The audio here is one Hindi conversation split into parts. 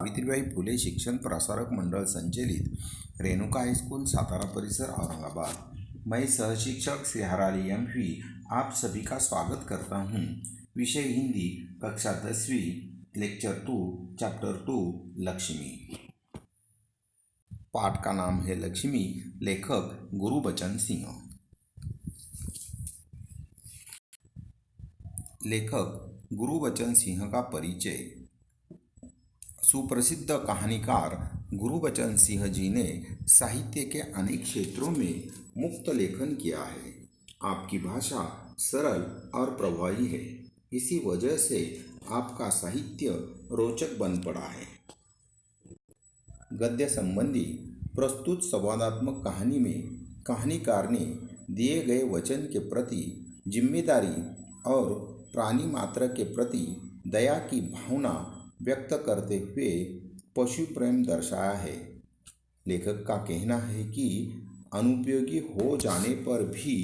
सावित्रीबाई फुले शिक्षण प्रसारक मंडल संचालित रेणुका हाईस्कूल सातारा परिसर औरंगाबाद। मैं सहशिक्षक श्री हराली एम.पी. आप सभी का स्वागत करता हूं। विषय हिंदी, कक्षा 10वीं, लेक्चर 2, चैप्टर 2, लक्ष्मी। पाठ का नाम है लक्ष्मी। लेखक गुरुबचन सिंह। लेखक गुरुबचन सिंह का परिचय। सुप्रसिद्ध कहानीकार गुरुबचन सिंह जी ने साहित्य के अनेक क्षेत्रों में मुक्त लेखन किया है। आपकी भाषा सरल और प्रभावी है, इसी वजह से आपका साहित्य रोचक बन पड़ा है। गद्य संबंधी प्रस्तुत संवादात्मक कहानी में कहानीकार ने दिए गए वचन के प्रति जिम्मेदारी और प्राणी मात्र के प्रति दया की भावना व्यक्त करते हुए पशु प्रेम दर्शाया है। लेखक का कहना है कि अनुपयोगी हो जाने पर भी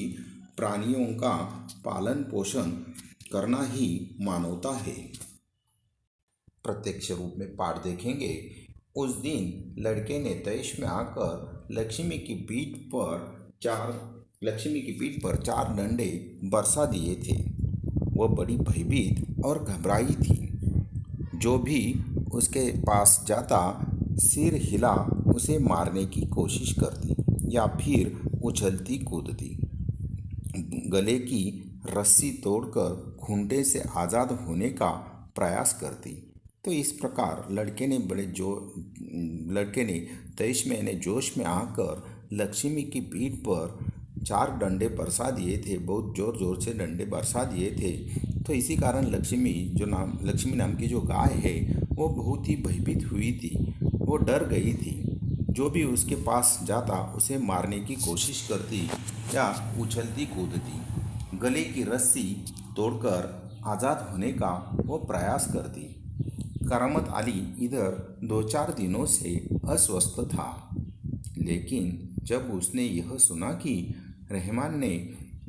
प्राणियों का पालन पोषण करना ही मानवता है। प्रत्यक्ष रूप में पाठ देखेंगे। उस दिन लड़के ने तैश में आकर लक्ष्मी की पीठ पर 4 डंडे बरसा दिए थे। वह बड़ी भयभीत और घबराई थी। जो भी उसके पास जाता सिर हिला उसे मारने की कोशिश करती या फिर उछलती कूदती, गले की रस्सी तोड़कर खूंटे से आज़ाद होने का प्रयास करती। तो इस प्रकार लड़के ने तैश में जोश में आकर लक्ष्मी की पीठ पर 4 डंडे बरसा दिए थे। बहुत ज़ोर ज़ोर से डंडे बरसा दिए थे। तो इसी कारण लक्ष्मी नाम की जो गाय है वो बहुत ही भयभीत हुई थी। वो डर गई थी। जो भी उसके पास जाता उसे मारने की कोशिश करती या उछलती कूदती, गले की रस्सी तोड़कर आज़ाद होने का वो प्रयास करती। करामत अली इधर 2-4 दिनों से अस्वस्थ था, लेकिन जब उसने यह सुना कि रहमान ने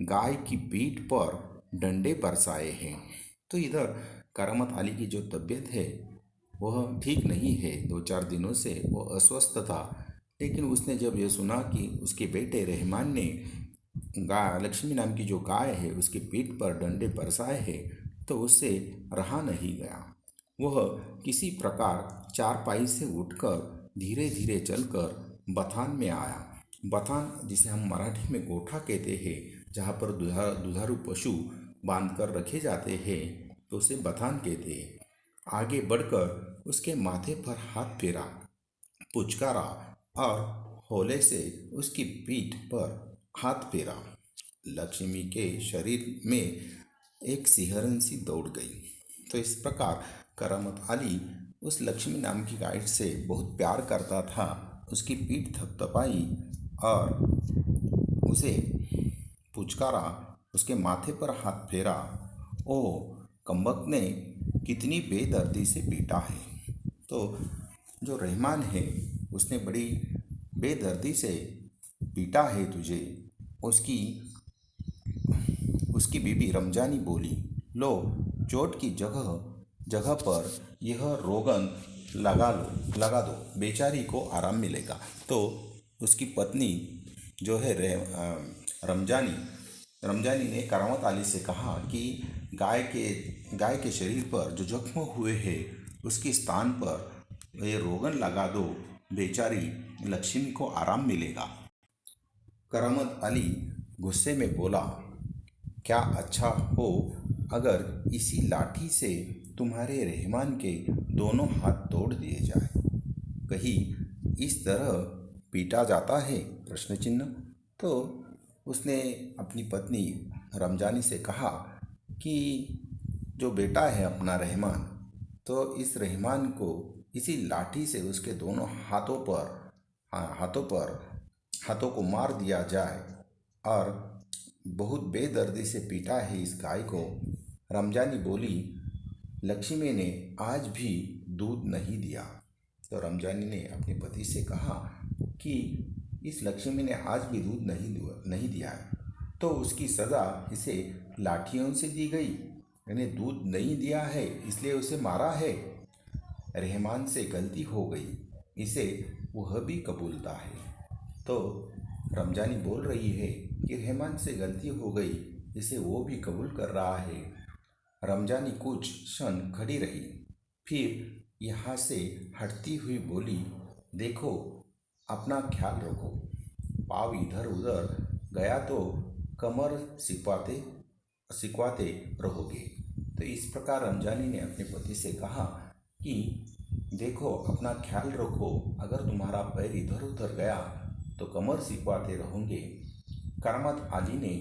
गाय की पीठ पर डंडे बरसाए हैं, तो इधर करामत अली की जो तबीयत है वह ठीक नहीं है। 2-4 दिनों से वो अस्वस्थ था, लेकिन उसने जब यह सुना कि उसके बेटे रहमान ने लक्ष्मी नाम की जो गाय है उसकी पीठ पर डंडे बरसाए हैं, तो उससे रहा नहीं गया। वह किसी प्रकार चारपाई से उठकर धीरे धीरे चलकर बथान में आया। बथान, जिसे हम मराठी में गोठा कहते हैं, जहाँ पर दुधारू पशु बांधकर रखे जाते हैं, तो उसे बथान कहते हैं। आगे बढ़कर उसके माथे पर हाथ फेरा, पुचकारा और हौले से उसकी पीठ पर हाथ फेरा। लक्ष्मी के शरीर में एक सिहरन सी दौड़ गई। तो इस प्रकार करामत अली उस लक्ष्मी नाम की गाय से बहुत प्यार करता था। उसकी पीठ थपथपाई और उसे पुचकारा, उसके माथे पर हाथ फेरा। ओ कमबख्त ने कितनी बेदर्दी से पीटा है। तो जो रहमान है उसने बड़ी बेदर्दी से पीटा है तुझे। उसकी बीबी रमजानी बोली, लो चोट की जगह पर यह रोगन लगा दो, बेचारी को आराम मिलेगा। तो उसकी पत्नी जो है रमजानी ने करामत अली से कहा कि गाय के शरीर पर जो जख्म हुए हैं उसके स्थान पर ये रोगन लगा दो, बेचारी लक्ष्मी को आराम मिलेगा। करामत अली गुस्से में बोला, क्या अच्छा हो अगर इसी लाठी से तुम्हारे रहमान के दोनों हाथ तोड़ दिए जाए। कहीं इस तरह पीटा जाता है? प्रश्न चिन्ह। तो उसने अपनी पत्नी रमजानी से कहा कि जो बेटा है अपना रहमान, तो इस रहमान को इसी लाठी से उसके दोनों हाथों को मार दिया जाए। और बहुत बेदर्दी से पीटा है इस गाय को। रमजानी बोली, लक्ष्मी ने आज भी दूध नहीं दिया। तो रमजानी ने अपने पति से कहा कि इस लक्ष्मी ने आज भी दूध नहीं दिया है, तो उसकी सज़ा इसे लाठियों से दी गई। यानी दूध नहीं दिया है इसलिए उसे मारा है। रहमान से गलती हो गई, इसे वह भी कबूलता है। तो रमजानी बोल रही है कि रहमान से गलती हो गई, इसे वो भी कबूल कर रहा है। रमजानी कुछ क्षण खड़ी रही, फिर यहाँ से हटती हुई बोली, देखो अपना ख्याल रखो, पाँव इधर उधर गया तो कमर सिकवाते सिकवाते रहोगे। तो इस प्रकार रमजानी ने अपने पति से कहा कि देखो अपना ख्याल रखो, अगर तुम्हारा पैर इधर उधर गया तो कमर सिकवाते रहोगे। करामत आली ने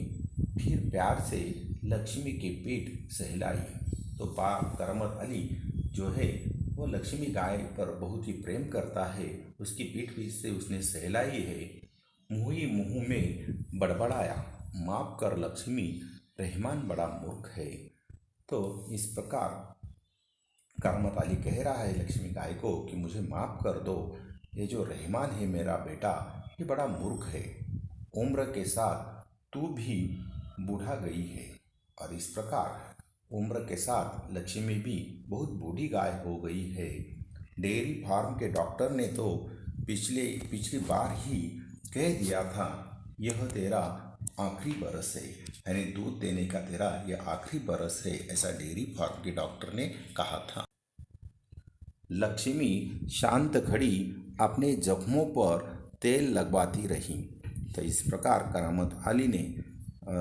फिर प्यार से लक्ष्मी की पीठ सहलाई। तो करामत अली जो है वो लक्ष्मी गाय पर बहुत ही प्रेम करता है, उसकी पीठ भी से उसने सहलाई है। मुँह ही मुँह में बड़बड़ाया, माफ कर लक्ष्मी, रहमान बड़ा मूर्ख है। तो इस प्रकार करामत अली कह रहा है लक्ष्मी गाय को कि मुझे माफ़ कर दो, ये जो रहमान है मेरा बेटा, ये बड़ा मूर्ख है, उम्र के साथ तू भी बूढ़ा गई है। और इस प्रकार उम्र के साथ लक्ष्मी भी बहुत बूढ़ी गाय हो गई है। डेयरी फार्म के डॉक्टर ने तो पिछली बार ही कह दिया था, यह तेरा आखिरी बरस है, यानी दूध देने का तेरा यह आखिरी बरस है, ऐसा डेयरी फार्म के डॉक्टर ने कहा था। लक्ष्मी शांत खड़ी अपने जख्मों पर तेल लगवाती रही। तो इस प्रकार करामत अली ने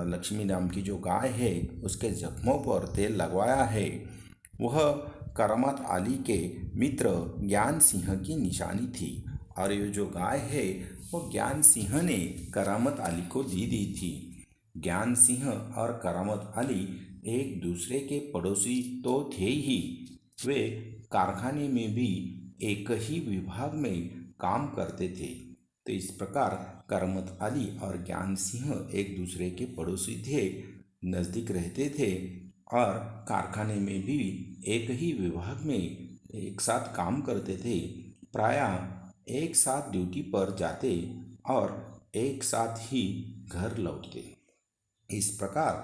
लक्ष्मी नाम की जो गाय है उसके जख्मों पर तेल लगवाया है। वह करामत अली के मित्र ज्ञान सिंह की निशानी थी, और ये जो गाय है वो ज्ञान सिंह ने करामत अली को दी थी। ज्ञान सिंह और करामत अली एक दूसरे के पड़ोसी तो थे ही, वे कारखाने में भी एक ही विभाग में काम करते थे। तो इस प्रकार करामत अली और ज्ञान सिंह एक दूसरे के पड़ोसी थे, नज़दीक रहते थे, और कारखाने में भी एक ही विभाग में एक साथ काम करते थे। प्रायः एक साथ ड्यूटी पर जाते और एक साथ ही घर लौटते। इस प्रकार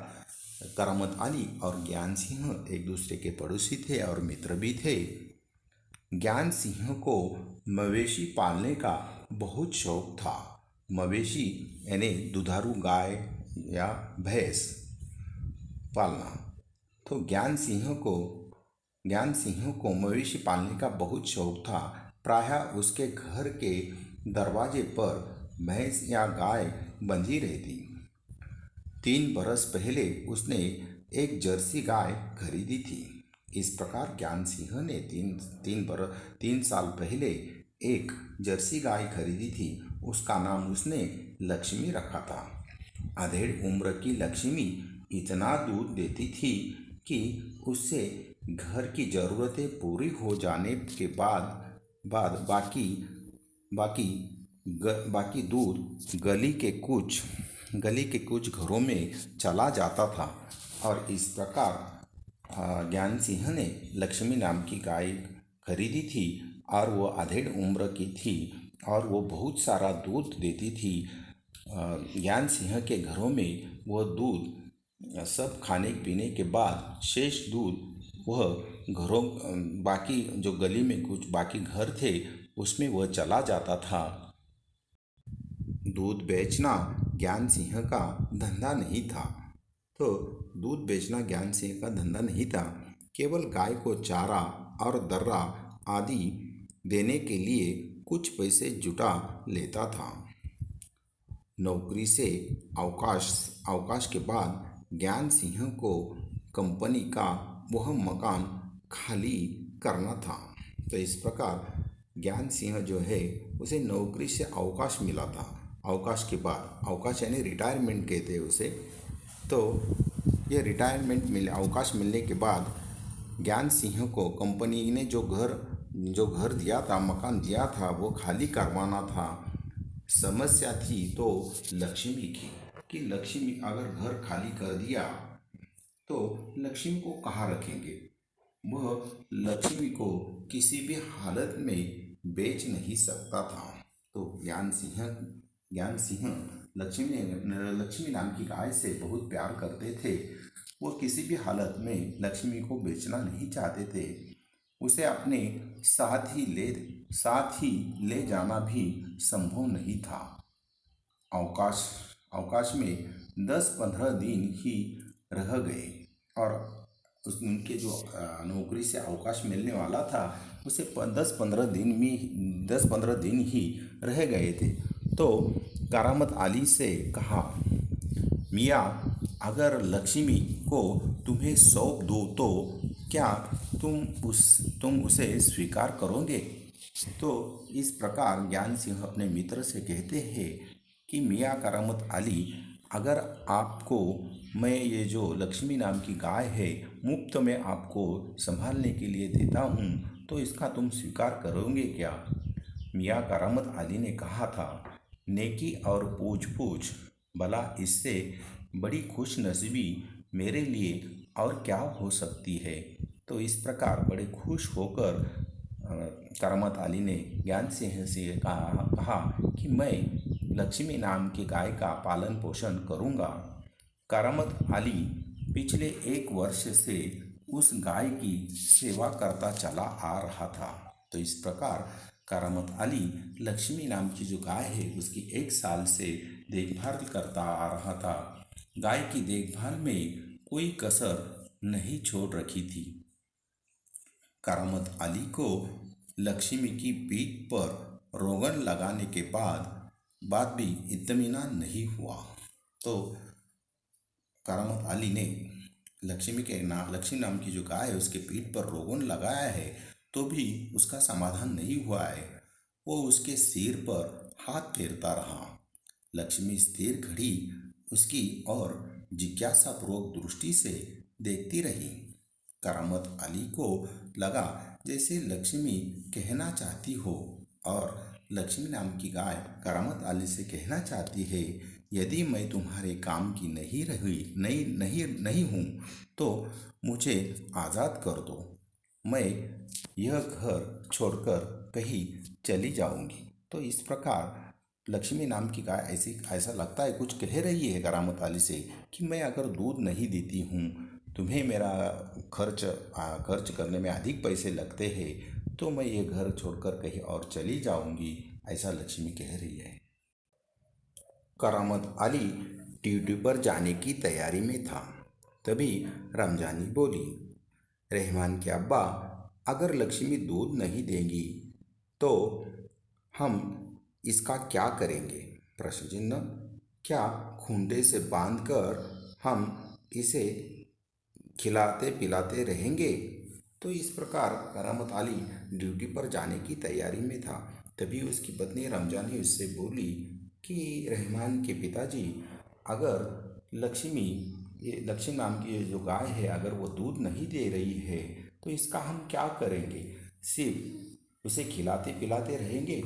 करामत अली और ज्ञान सिंह एक दूसरे के पड़ोसी थे और मित्र भी थे। ज्ञान सिंह को मवेशी पालने का बहुत शौक था। मवेशी यानी दुधारू गाय या भैंस पालना। तो ज्ञान सिंह को मवेशी पालने का बहुत शौक था। प्रायः उसके घर के दरवाजे पर भैंस या गाय बंधी रहती। 3 बरस पहले उसने एक जर्सी गाय खरीदी थी। इस प्रकार ज्ञान सिंह ने 3 साल पहले एक जर्सी गाय खरीदी थी। उसका नाम उसने लक्ष्मी रखा था। अधेड़ उम्र की लक्ष्मी इतना दूध देती थी कि उससे घर की ज़रूरतें पूरी हो जाने के बाद बाकी दूध गली के कुछ घरों में चला जाता था। और इस प्रकार ज्ञान सिंह ने लक्ष्मी नाम की गाय खरीदी थी, और वो अधेड़ उम्र की थी और वो बहुत सारा दूध देती थी। ज्ञान सिंह के घरों में वह दूध सब खाने पीने के बाद शेष दूध वह बाकी जो गली में कुछ बाकी घर थे उसमें वह चला जाता था। दूध बेचना ज्ञान सिंह का धंधा नहीं था। तो दूध बेचना ज्ञान सिंह का धंधा नहीं था, केवल गाय को चारा और दर्रा आदि देने के लिए कुछ पैसे जुटा लेता था। नौकरी से अवकाश के बाद ज्ञान सिंह को कंपनी का वह मकान खाली करना था। तो इस प्रकार ज्ञान सिंह जो है उसे नौकरी से अवकाश मिला था। अवकाश के बाद, अवकाश यानी रिटायरमेंट कहते हैं उसे। तो ये अवकाश मिलने के बाद ज्ञान सिंह को कंपनी ने जो घर दिया था, मकान दिया था, वो खाली करवाना था। समस्या थी तो लक्ष्मी की, कि लक्ष्मी अगर घर खाली कर दिया तो लक्ष्मी को कहाँ रखेंगे। वह लक्ष्मी को किसी भी हालत में बेच नहीं सकता था। तो ज्ञान सिंह लक्ष्मी नाम की गाय से बहुत प्यार करते थे। वो किसी भी हालत में लक्ष्मी को बेचना नहीं चाहते थे। उसे अपने साथ ही ले जाना भी संभव नहीं था। अवकाश अवकाश में 10-15 दिन ही रह गए और उनके जो नौकरी से अवकाश मिलने वाला था उसे 10-15 दिन ही रह गए थे। तो करामत अली से कहा, मियाँ, अगर लक्ष्मी को तुम्हें सौंप दूँ तो क्या तुम उसे स्वीकार करोगे? तो इस प्रकार ज्ञान सिंह अपने मित्र से कहते हैं कि मियाँ करामत अली, अगर आपको मैं ये जो लक्ष्मी नाम की गाय है मुफ्त में आपको संभालने के लिए देता हूँ तो इसका तुम स्वीकार करोगे क्या? मियाँ करामत अली ने कहा था, नेकी और पूछ पूछ, भला इससे बड़ी खुश नसीबी मेरे लिए और क्या हो सकती है। तो इस प्रकार बड़े खुश होकर करामत अली ने ज्ञान सिंह से कहा कि मैं लक्ष्मी नाम की गाय का पालन पोषण करूँगा। करामत अली पिछले 1 वर्ष से उस गाय की सेवा करता चला आ रहा था। तो इस प्रकार करामत अली लक्ष्मी नाम की जो गाय है उसकी 1 साल से देखभाल करता आ रहा था। गाय की देखभाल में कोई कसर नहीं छोड़ रखी थी। करामत अली को लक्ष्मी की पीठ पर रोगन लगाने के बाद भी इत्मीनान नहीं हुआ। तो करामत अली ने लक्ष्मी नाम की जो गाय है उसके पीठ पर रोगन लगाया है तो भी उसका समाधान नहीं हुआ है। वो उसके सिर पर हाथ फेरता रहा। लक्ष्मी स्थिर खड़ी उसकी और जिज्ञासापूर्वक दृष्टि से देखती रही। करामत अली को लगा जैसे लक्ष्मी कहना चाहती हो और लक्ष्मी नाम की गाय करामत अली से कहना चाहती है, यदि मैं तुम्हारे काम की नहीं हूँ तो मुझे आज़ाद कर दो। मैं यह घर छोड़कर कहीं चली जाऊंगी। तो इस प्रकार लक्ष्मी नाम की गाय ऐसा लगता है कुछ कह रही है करामत अली से कि मैं अगर दूध नहीं देती हूँ, तुम्हें मेरा खर्च करने में अधिक पैसे लगते हैं तो मैं ये घर छोड़कर कहीं और चली जाऊंगी, ऐसा लक्ष्मी कह रही है। करामत अली ड्यूटी पर जाने की तैयारी में था। तभी रमजानी बोली, रहमान के अब्बा, अगर लक्ष्मी दूध नहीं देगी तो हम इसका क्या करेंगे? प्रश्न चिन्ह। क्या खूंटे से बांधकर हम इसे खिलाते पिलाते रहेंगे? तो इस प्रकार करामत अली ड्यूटी पर जाने की तैयारी में था। तभी उसकी पत्नी रमजानी उससे बोली कि रहमान के पिताजी, अगर लक्ष्मी नाम की ये जो गाय है अगर वो दूध नहीं दे रही है तो इसका हम क्या करेंगे? सिर्फ उसे खिलाते पिलाते रहेंगे?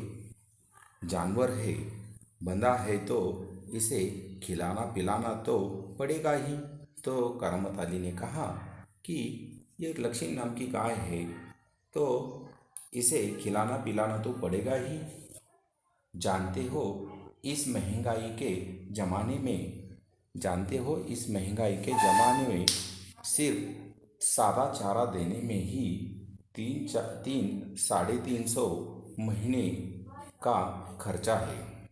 जानवर है, बंधा है तो इसे खिलाना पिलाना तो पड़ेगा ही। तो करामत अली ने कहा कि ये लक्ष्मी नाम की गाय है तो इसे खिलाना पिलाना तो पड़ेगा ही। जानते हो इस महंगाई के ज़माने में सिर्फ सादा चारा देने में ही 300-350 महीने का खर्चा है।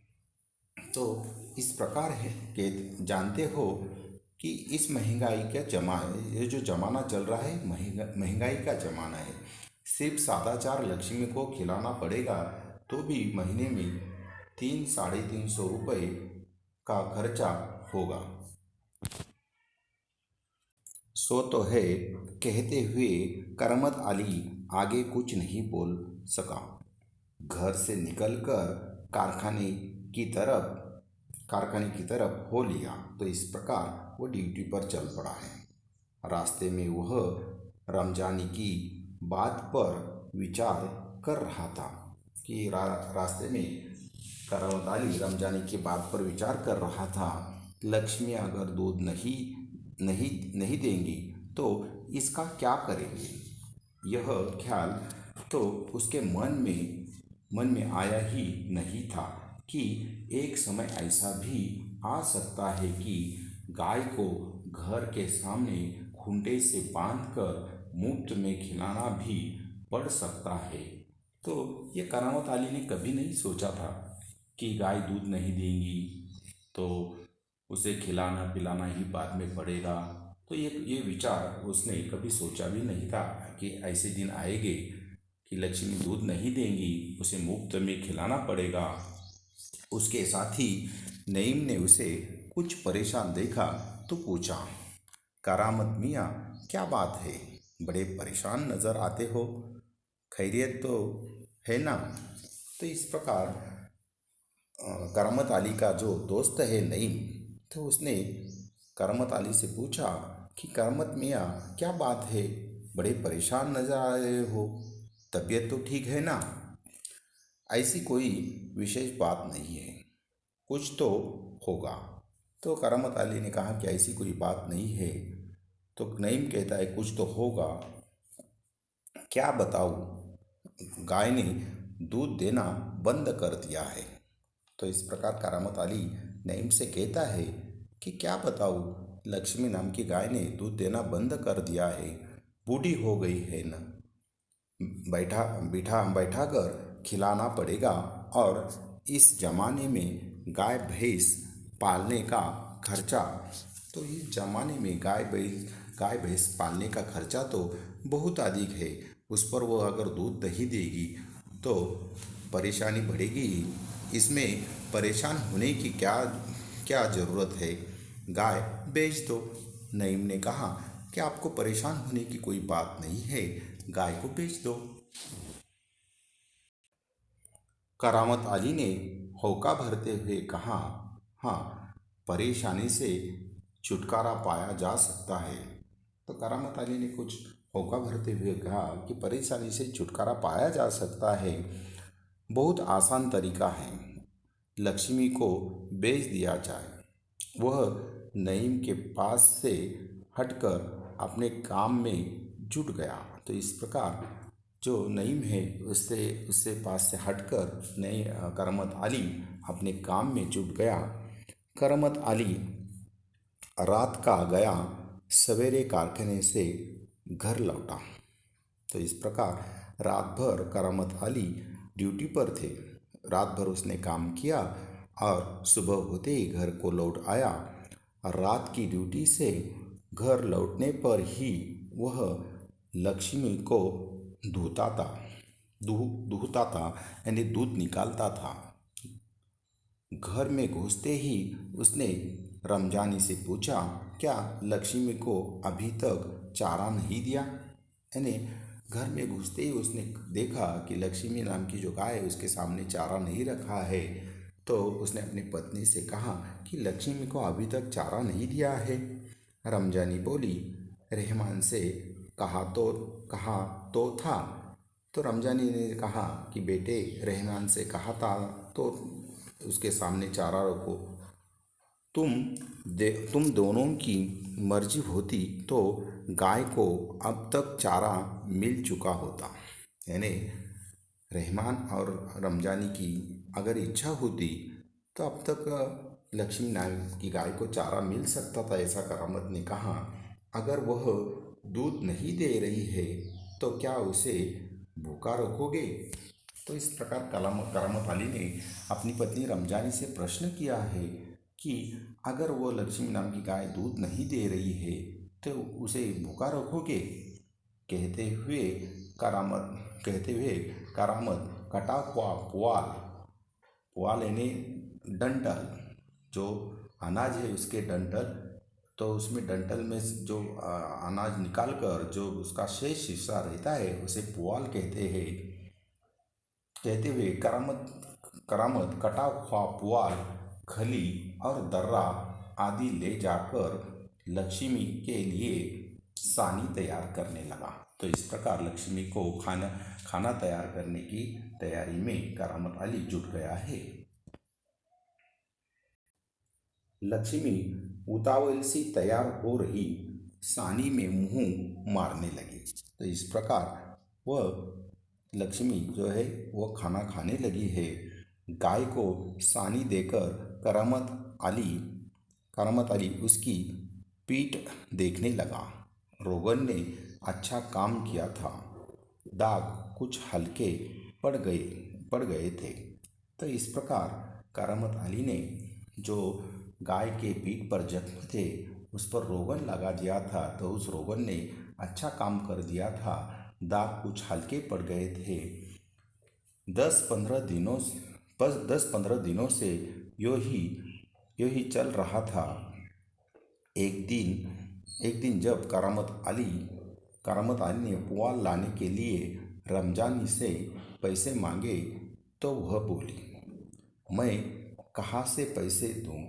तो इस प्रकार है कि जानते हो कि इस महंगाई का ये जो ज़माना चल रहा है महंगाई का ज़माना है। सिर्फ सादा चार लक्ष्मी को खिलाना पड़ेगा तो भी महीने में 300-350 रुपये का खर्चा होगा। सो तो है, कहते हुए करामत अली आगे कुछ नहीं बोल सका। घर से निकलकर कारखाने की तरफ हो लिया। तो इस प्रकार वो ड्यूटी पर चल पड़ा है। रास्ते में वह रमजानी की बात पर विचार कर रहा था कि रास्ते में करामत अली रमजानी की बात पर विचार कर रहा था। लक्ष्मी अगर दूध नहीं देंगी तो इसका क्या करेंगे? यह ख्याल तो उसके मन में आया ही नहीं था कि एक समय ऐसा भी आ सकता है कि गाय को घर के सामने खूंटे से बांधकर मुफ्त में खिलाना भी बढ़ सकता है। तो ये करामत अली ने कभी नहीं सोचा था कि गाय दूध नहीं देंगी तो उसे खिलाना पिलाना ही बाद में पड़ेगा। तो ये विचार उसने कभी सोचा भी नहीं था कि ऐसे दिन आएंगे कि लक्ष्मी दूध नहीं देंगी, उसे मुफ्त में खिलाना पड़ेगा। उसके साथ ही नईम ने उसे कुछ परेशान देखा तो पूछा, करामत मियाँ, क्या बात है, बड़े परेशान नज़र आते हो, खैरियत तो है ना? तो इस प्रकार करामत अली का जो दोस्त है नईम, तो उसने करामत अली से पूछा कि करामत मियाँ, क्या बात है, बड़े परेशान नज़र आ रहे हो, तबीयत तो ठीक है ना? ऐसी कोई विशेष बात नहीं है, कुछ तो होगा। तो करामत अली ने कहा कि ऐसी कोई बात नहीं है। तो नईम कहता है कुछ तो होगा, क्या बताऊँ, गाय ने दूध देना बंद कर दिया है। तो इस प्रकार करामत अली नईम से कहता है कि क्या बताऊँ, लक्ष्मी नाम की गाय ने दूध देना बंद कर दिया है, बूढ़ी हो गई है ना, बैठा बैठा कर खिलाना पड़ेगा। और इस जमाने में गाय भैंस पालने का खर्चा, तो इस जमाने में गाय भैंस पालने का खर्चा तो बहुत अधिक है। उस पर वो अगर दूध नहीं देगी तो परेशानी बढ़ेगी ही। इसमें परेशान होने की क्या क्या ज़रूरत है, गाय बेच दो। नईम ने कहा कि आपको परेशान होने की कोई बात नहीं है, गाय को बेच दो। करामत अली ने होका भरते हुए कहा, हाँ, परेशानी से छुटकारा पाया जा सकता है। तो करामत अली ने कुछ होका भरते हुए कहा कि परेशानी से छुटकारा पाया जा सकता है, बहुत आसान तरीका है, लक्ष्मी को बेच दिया जाए। वह नईम के पास से हटकर अपने काम में जुट गया। तो इस प्रकार जो नईम है उससे उससे पास से हटकर नई करामत अली अपने काम में जुट गया। करामत अली रात का गया, सवेरे कारखाने से घर लौटा। तो इस प्रकार रात भर करामत अली ड्यूटी पर थे। रात भर उसने काम किया और सुबह होते ही घर को लौट आया। और रात की ड्यूटी से घर लौटने पर ही वह लक्ष्मी को धोता था दूहता था, यानी दूध निकालता था। घर में घुसते ही उसने रमजानी से पूछा, क्या लक्ष्मी को अभी तक चारा नहीं दिया? यानी घर में घुसते ही उसने देखा कि लक्ष्मी नाम की जो गाय है उसके सामने चारा नहीं रखा है। तो उसने अपनी पत्नी से कहा कि लक्ष्मी को अभी तक चारा नहीं दिया है। रमजानी बोली, रहमान से कहा तो था। तो रमजानी ने कहा कि बेटे, रहमान से कहा था तो उसके सामने चारा रखो। तुम दोनों की मर्जी होती तो गाय को अब तक चारा मिल चुका होता। यानी रहमान और रमजानी की अगर इच्छा होती तो अब तक लक्ष्मी नारायण की गाय को चारा मिल सकता था, ऐसा करामत ने कहा। अगर वह दूध नहीं दे रही है तो क्या उसे भूखा रखोगे? तो इस प्रकार करामत अली ने अपनी पत्नी रमजानी से प्रश्न किया है कि अगर वो लक्ष्मी नाम की गाय दूध नहीं दे रही है तो उसे भूखा रखोगे? कहते हुए करामत कटा हुआ पुआल पुआल यानी डंठल, जो अनाज है उसके डंठल, तो उसमें डंठल में जो अनाज निकाल कर जो उसका शेष हिस्सा रहता है उसे पुआल कहते हैं। कहते हुए करामत कटा हुआ पुआल, खली और दर्रा आदि ले जाकर लक्ष्मी के लिए सानी तैयार करने लगा। तो इस प्रकार लक्ष्मी को खाना तैयार करने की तैयारी में करामत अली जुट गया है। लक्ष्मी उतावल सी तैयार हो रही सानी में मुंह मारने लगी। तो इस प्रकार वह लक्ष्मी जो है वो खाना खाने लगी है। गाय को सानी देकर करामत अली उसकी पीठ देखने लगा। रोगन ने अच्छा काम किया था, दाग कुछ हल्के पड़ गए थे। तो इस प्रकार करामत अली ने जो गाय के पीठ पर जख्म थे उस पर रोगन लगा दिया था, तो उस रोगन ने अच्छा काम कर दिया था। दाग कुछ हल्के पड़ गए थे। 10-15 दिनों से यो ही चल रहा था। एक दिन जब करामत अली ने पुआल लाने के लिए रमजानी से पैसे मांगे, तो वह बोली, मैं कहाँ से पैसे दूँ।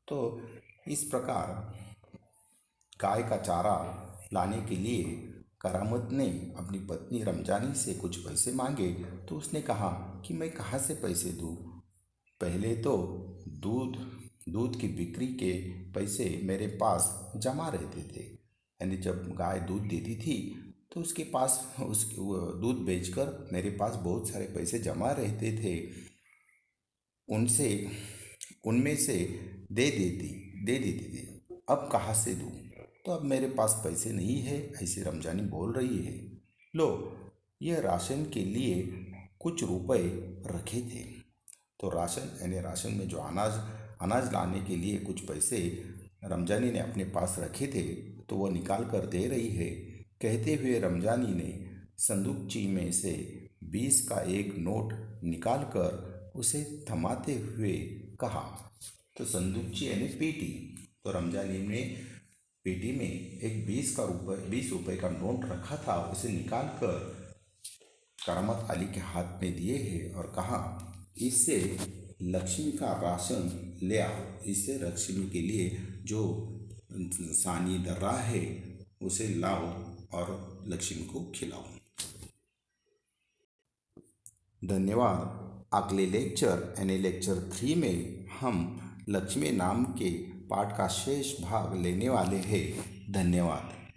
तो इस प्रकार गाय का चारा लाने के लिए करामत ने अपनी पत्नी रमजानी से कुछ पैसे मांगे, तो उसने कहा कि मैं कहाँ से पैसे दूँ। पहले तो दूध दूध की बिक्री के पैसे मेरे पास जमा रहते थे, यानी जब गाय दूध देती थी तो उसके पास वो दूध बेचकर मेरे पास बहुत सारे पैसे जमा रहते थे। उनसे उनमें से दे देती थी। अब कहाँ से दूँ। तो अब मेरे पास पैसे नहीं है, ऐसे रमजानी बोल रही है। लो, यह राशन के लिए कुछ रुपए रखे थे। तो राशन यानी राशन में जो अनाज लाने के लिए कुछ पैसे रमजानी ने अपने पास रखे थे, तो वह निकाल कर दे रही है। कहते हुए रमजानी ने संदूकची में से 20 का एक नोट निकाल कर उसे थमाते हुए कहा। तो संदूकची यानी पेटी। तो रमजानी ने पेटी में एक 20 रुपए का नोट रखा था, उसे निकाल कर करामत अली के हाथ में दिए हैं और कहा, इससे लक्ष्मी का राशन ले आओ। इससे लक्ष्मी के लिए जो सानी दर्रा है उसे लाओ और लक्ष्मी को खिलाओ। धन्यवाद। अगले लेक्चर यानी लेक्चर 3 में हम लक्ष्मी नाम के पाठ का शेष भाग लेने वाले हैं। धन्यवाद।